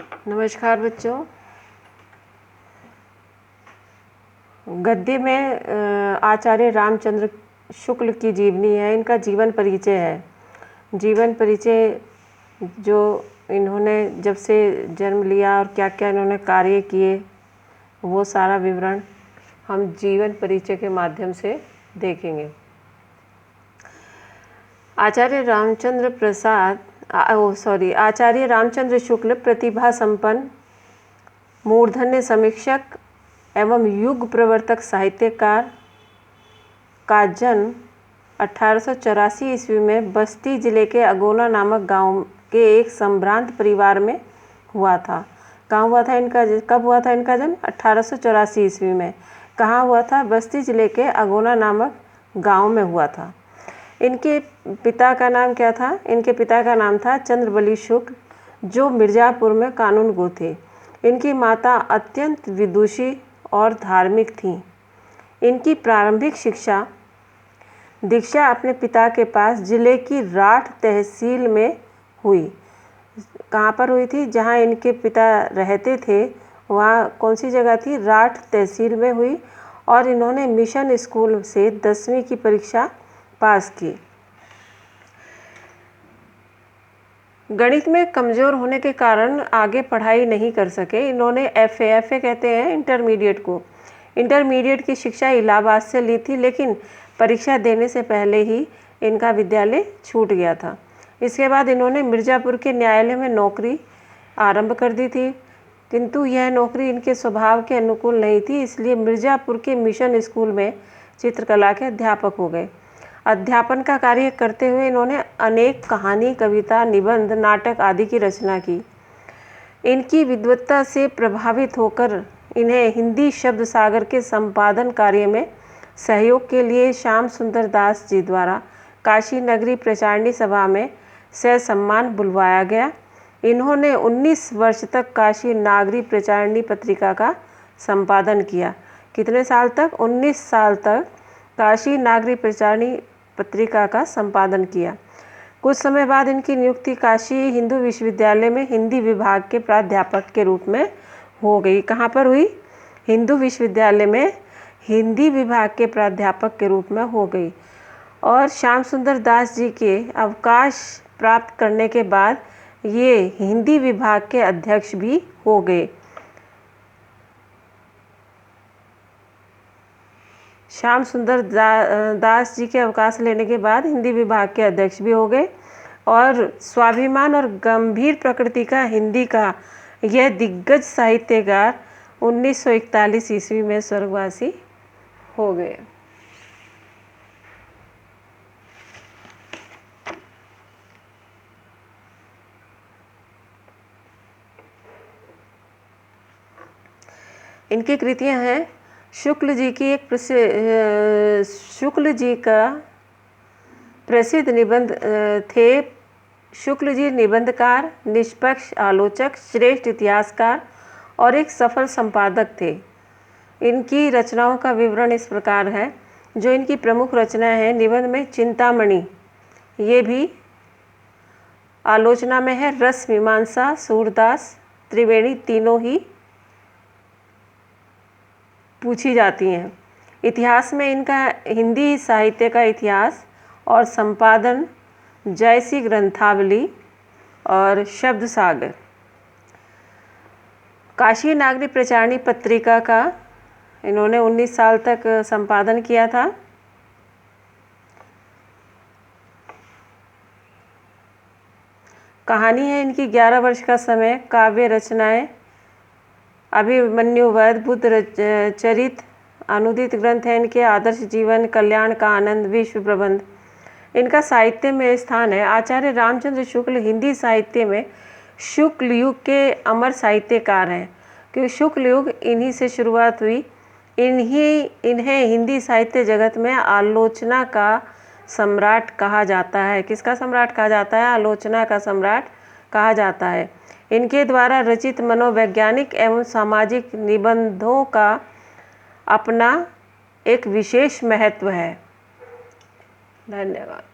नमस्कार बच्चों। गद्य में आचार्य रामचंद्र शुक्ल की जीवनी है, इनका जीवन परिचय है। जीवन परिचय जो इन्होंने जब से जन्म लिया और क्या क्या इन्होंने कार्य किए, वो सारा विवरण हम जीवन परिचय के माध्यम से देखेंगे। आचार्य रामचंद्र शुक्ल प्रतिभा संपन्न, मूर्धन्य समीक्षक एवं युग प्रवर्तक साहित्यकार का जन्म 1884 ईस्वी में बस्ती जिले के अगोना नामक गांव के एक संभ्रांत परिवार में हुआ था। कहाँ हुआ था इनका, कब हुआ था इनका जन्म? 1884 ईस्वी में। कहाँ हुआ था? बस्ती जिले के अगोना नामक गांव में हुआ था। इनके पिता का नाम क्या था? इनके पिता का नाम था चंद्रबली शुक्ल, जो मिर्ज़ापुर में कानूनगो थे। इनकी माता अत्यंत विदुषी और धार्मिक थीं। इनकी प्रारंभिक दीक्षा अपने पिता के पास जिले की राठ तहसील में हुई। कहाँ पर हुई थी? जहाँ इनके पिता रहते थे, वहाँ कौन सी जगह थी? राठ तहसील में हुई। और इन्होंने मिशन स्कूल से 10वीं की परीक्षा पास की। गणित में कमज़ोर होने के कारण आगे पढ़ाई नहीं कर सके। इन्होंने एफए कहते हैं इंटरमीडिएट को, इंटरमीडिएट की शिक्षा इलाहाबाद से ली थी, लेकिन परीक्षा देने से पहले ही इनका विद्यालय छूट गया था। इसके बाद इन्होंने मिर्ज़ापुर के न्यायालय में नौकरी आरंभ कर दी थी, किंतु यह नौकरी इनके स्वभाव के अनुकूल नहीं थी, इसलिए मिर्ज़ापुर के मिशन स्कूल में चित्रकला के अध्यापक हो गए। अध्यापन का कार्य करते हुए इन्होंने अनेक कहानी, कविता, निबंध, नाटक आदि की रचना की। इनकी विद्वत्ता से प्रभावित होकर इन्हें हिंदी शब्द सागर के संपादन कार्य में सहयोग के लिए श्याम सुंदर दास जी द्वारा काशी नगरी प्रचारणी सभा में ससम्मान बुलवाया गया। इन्होंने 19 वर्ष तक काशी नागरी प्रचारणी पत्रिका का संपादन किया। कितने साल तक? 19 साल तक काशी नागरी प्रचारणी पत्रिका का संपादन किया। कुछ समय बाद इनकी नियुक्ति काशी हिंदू विश्वविद्यालय में हिंदी विभाग के प्राध्यापक के रूप में हो गई। कहाँ पर हुई? हिंदू विश्वविद्यालय में हिंदी विभाग के प्राध्यापक के रूप में हो गई। और श्याम सुंदर दास जी के अवकाश प्राप्त करने के बाद ये हिंदी विभाग के अध्यक्ष भी हो गए। श्याम सुंदर दास जी के अवकाश लेने के बाद हिंदी विभाग के अध्यक्ष भी हो गए और स्वाभिमान और गंभीर प्रकृति का हिंदी का यह दिग्गज साहित्यकार 1941 ईस्वी में स्वर्गवासी हो गए। इनकी कृतियां हैं शुक्ल जी का प्रसिद्ध निबंध थे। शुक्ल जी निबंधकार, निष्पक्ष आलोचक, श्रेष्ठ इतिहासकार और एक सफल संपादक थे। इनकी रचनाओं का विवरण इस प्रकार है। जो इनकी प्रमुख रचनाएं हैं, निबंध में चिंतामणि, ये भी आलोचना में है रस मीमांसा, सूरदास, त्रिवेणी, तीनों ही पूछी जाती हैं। इतिहास में इनका हिंदी साहित्य का इतिहास और संपादन जयसी ग्रंथावली और शब्द सागर। काशी नागरी प्रचारणी पत्रिका का इन्होंने 19 साल तक संपादन किया था। कहानी है इनकी 11 वर्ष का समय। काव्य रचनाएं अभिमन्यु वध, बुद्ध चरित, अनुदित ग्रंथ है इनके, आदर्श जीवन, कल्याण का आनंद, विश्व प्रबंध। इनका साहित्य में स्थान है। आचार्य रामचंद्र शुक्ल हिंदी साहित्य में शुक्ल युग के अमर साहित्यकार हैं, क्योंकि शुक्ल युग इन्हीं से शुरुआत हुई। इन्हें हिंदी साहित्य जगत में आलोचना का सम्राट कहा जाता है। किसका सम्राट कहा जाता है? आलोचना का सम्राट कहा जाता है। इनके द्वारा रचित मनोवैज्ञानिक एवं सामाजिक निबंधों का अपना एक विशेष महत्व है। धन्यवाद।